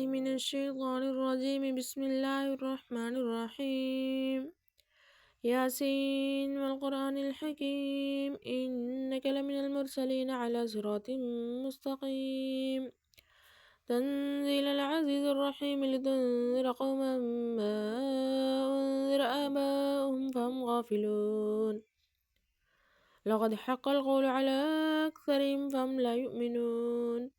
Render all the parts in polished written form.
من الشيطان الرجيم. بسم الله الرحمن الرحيم. ياسين والقرآن الحكيم إنك لمن المرسلين على صراط مستقيم. تنزيل العزيز الرحيم لتنذر قوما ما أنذر آباؤهم فهم غافلون. لقد حق القول على أكثرهم فهم لا يؤمنون.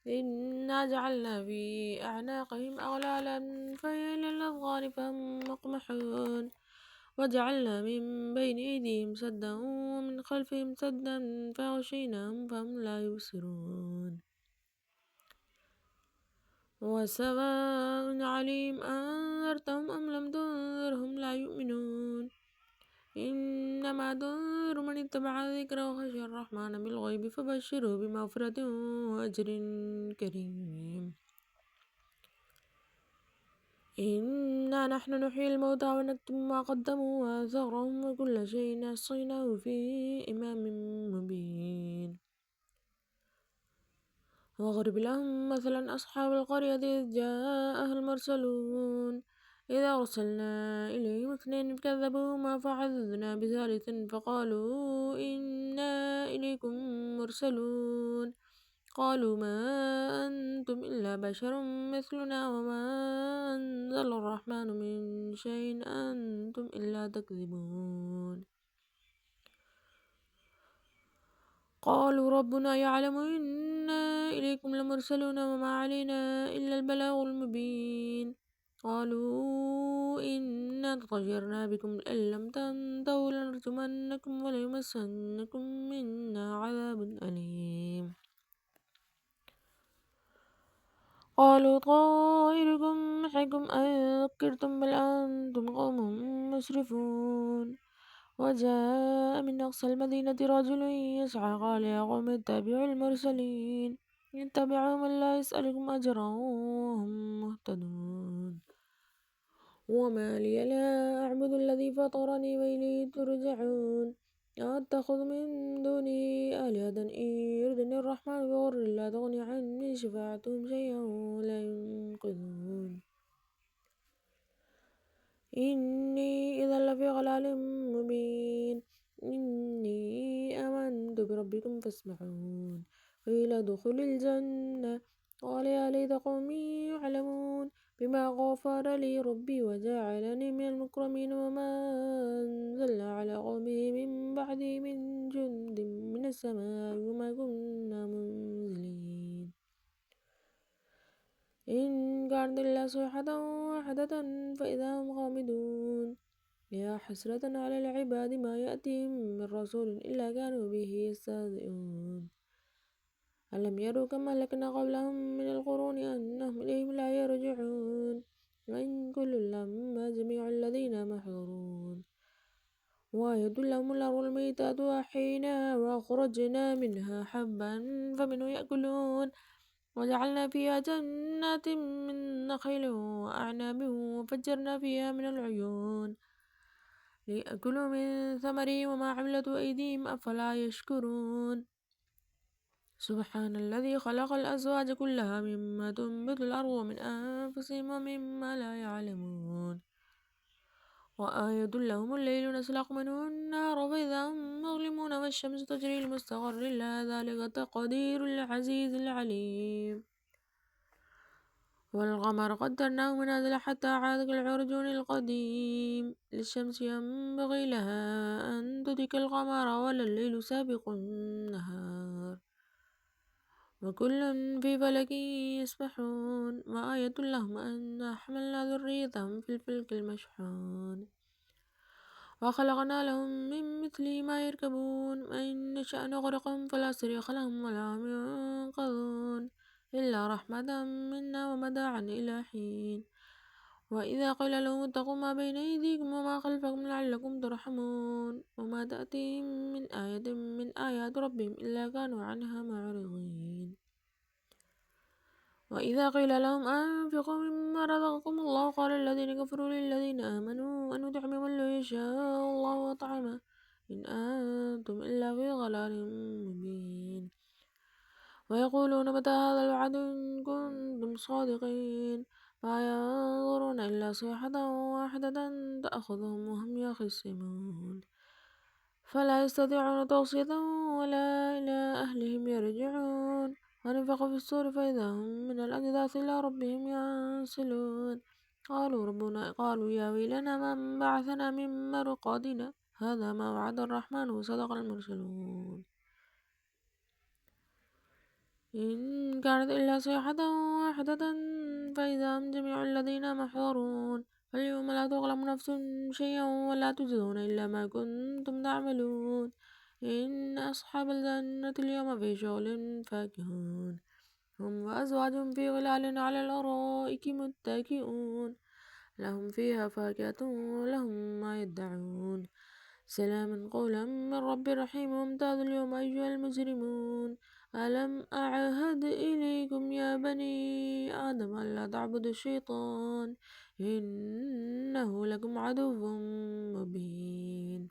إنا جعلنا في أعناقهم أغلالا فهي إلى الأذقان فهم مقمحون. وجعلنا من بين أيديهم سدا ومن خلفهم سدا فغشيناهم فهم لا يبصرون. وسواء عليهم أنذرتهم أم لم تنذرهم لا يؤمنون. إنما تنذر من اتبع الذكر وخشي الرحمن بالغيب فبشره بمغفرة وأجر كريم. إنا نحن نحيي الموتى ونكتب ما قدموا وآثارهم وكل شيء أحصيناه في إمام مبين. واضرب لهم مثلا أصحاب القرية إذ جاءها المرسلون إذا أرسلنا إليهم اثنين فكذبوهما فعززنا بثالث فقالوا إنا إليكم مرسلون. قالوا ما أنتم إلا بشر مثلنا وما أنزل الرحمن من شيء أنتم إلا تكذبون. قالوا ربنا يعلم إنا إليكم لمرسلون وما علينا إلا البلاغ المبين. قالوا إنا تطيرنا بكم لئن لم تنتهوا لنرجمنكم وليمسنكم منا عذاب أليم. قالوا طائركم معكم أذكرتم بل أنتم قوم مسرفون. وجاء من أقصى المدينة رجل يسعى قال يا قوم اتبعوا المرسلين اتبعوا من لا يسألكم أجرا وهم مهتدون. وما لي لا أعبد الذي فطرني وإليه ترجعون. أتخذ من دونه آلهة إن يردني الرحمن بضر لا تغني عني شفاعتهم شيئا ولا ينقذون. إني إذا لفي ضلال مبين. إني آمنت بربكم فاسمعون. قيل ادخل الجنة قال يا ليت قومي يعلمون بما غفر لي ربي وجعلني من المكرمين. وما أنزلنا على قومه من بعده من جند من السماء وما كنا منزلين. إن كانت إلا صيحة واحدة فإذا هم خامدون. يا حسرة على العباد ما يأتيهم من رسول إلا كانوا به يستهزئون. ألم يروا كما أهلكنا قبلهم من القرون أنهم إليهم لا يرجعون. وإن كل لما جميع الذين محضرون. وآية لهم الأرض الميتة وأحييناها وأخرجنا منها حبا فمنه يأكلون. وجعلنا فيها جنات من نخيل وأعناب وفجرنا فيها من العيون ليأكلوا من ثمره وما عملته أيديهم أفلا يشكرون. سبحان الذي خلق الأزواج كلها مما تنبت الأرض ومن أنفسهم ومما لا يعلمون. وآية لهم الليل نسلخ منه النهار فإذا هم مظلمون والشمس تجري لمستقر لها ذلك تقدير العزيز العليم. والقمر قدرناه منازل حتى عاد كالعرجون القديم. للشمس ينبغي لها أن تدرك القمر ولا الليل سابق النهار وكل في فلك يسبحون. وآية لهم أنا حملنا ذريتهم في الفلك المشحون وخلقنا لهم من مثله ما يركبون وإن نشأ نغرقهم فلا صريخ لهم ولا هم ينقذون إلا رحمة منا ومتاعا إلى حين. وإذا قيل لهم اتقوا ما بين أيديكم وما خلفكم لعلكم ترحمون وما تأتيهم من آية من آيات ربهم إلا كانوا عنها معرضين. وإذا قيل لهم أنفقوا مما رزقكم الله قال الذين كفروا للذين آمنوا أن نطعم من لو يشاء الله وطعمه إن أنتم إلا في ضلال مبين. ويقولون متى هذا الوعد إن كنتم صادقين ما ينظرون إلا صيحة واحدة تأخذهم وهم يخصمون فلا يستطيعون توصية ولا إلى أهلهم يرجعون ونفخ في الصور فإذا هم من الأجداث إلى ربهم ينسلون قالوا يا ويلنا من بعثنا من مرقدنا هذا ما وعد الرحمن وصدق المرسلون إن كانت إلا صيحة واحدة فإذا هم جميع الذين محضرون فاليوم لا تظلم نفس شيئا ولا تجزون إلا ما كنتم تعملون إن أصحاب الجنة اليوم في شغل فاكهون هم وأزواجهم في ظلال على الأرائك متكئون لهم فيها فاكهة ولهم ما يدعون سلام قولا من رب رحيم وامتازوا اليوم أيها المجرمون ألم أعهد إليكم يا بني آدم ألا تعبدوا الشيطان إنه لكم عدو مبين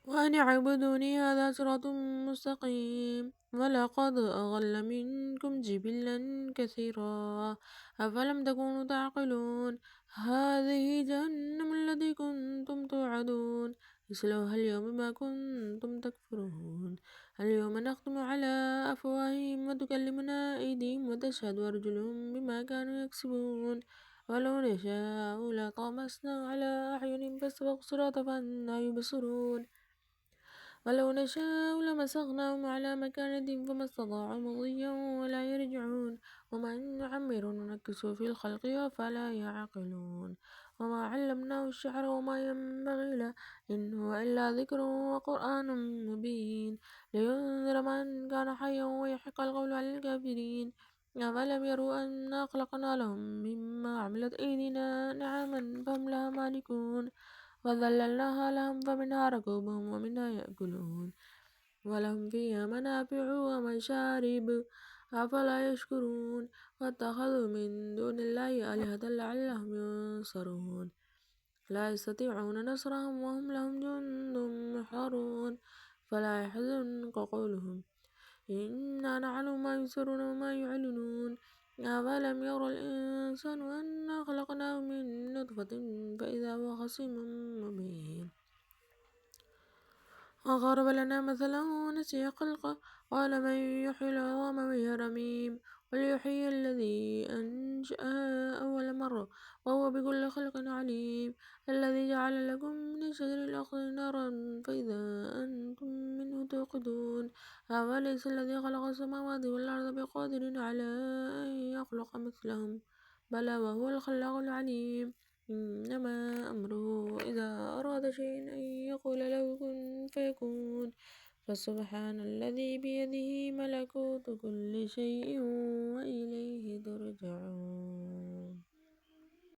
وأن اعبدوني هذا صراط مستقيم ولقد أضل منكم جبلا كثيرا أفلم تكونوا تعقلون هذه جهنم التي كنتم توعدون اصلوها اليوم بما كنتم تكفرون اليوم نختم على أفواههم وتكلمنا أيديهم وتشهد أرجلهم بما كانوا يكسبون ولو نشاء لطمسنا على أعينهم فاستبقوا الصراط فأنى يبصرون ولو نشاء لمسخناهم على مكانتهم فما استطاعوا مضيا ولا يرجعون ومن نعمر ننكسه في الخلق أفلا يعقلون وما علمناه الشعر وما ينبغي له إن هو إلا ذكر وقرآن مبين لينذر من كان حيا ويحق القول على الكافرين أفلم يروا أنا خلقنا لهم مما عملت أيدينا نعاما فهم لها مالكون وذللناها لهم فمنها ركوبهم ومنها يأكلون ولهم فيها منافع ومشارب أفلا يشكرون واتخذوا من دون الله آلهة لعلهم ينصرون لا يستطيعون نصرهم وهم لهم جند محضرون فلا يحزنك قولهم إنا نعلم ما يسرون وما يعلنون أفلم يرى الإنسان أنا خلقناه من نطفة فإذا هو خصيم مبين وضرب لنا مثلا ونسي خلقه قال من يحيي العظام وهي رميم قل يحيي الذي أنشأها أول مرة وهو بكل خلق عليم الذي جعل لكم من الشجر الأخضر نارا فإذا أنتم منه توقدون أوليس الذي خلق السماوات والأرض بقادر على أن يخلق مثلهم بلى وهو الخلاق العليم إنما أمره إذا أراد شيئا أن يقول له كن فيكون فسبحان الذي بيده ملكوت كل شيء وإليه ترجعون.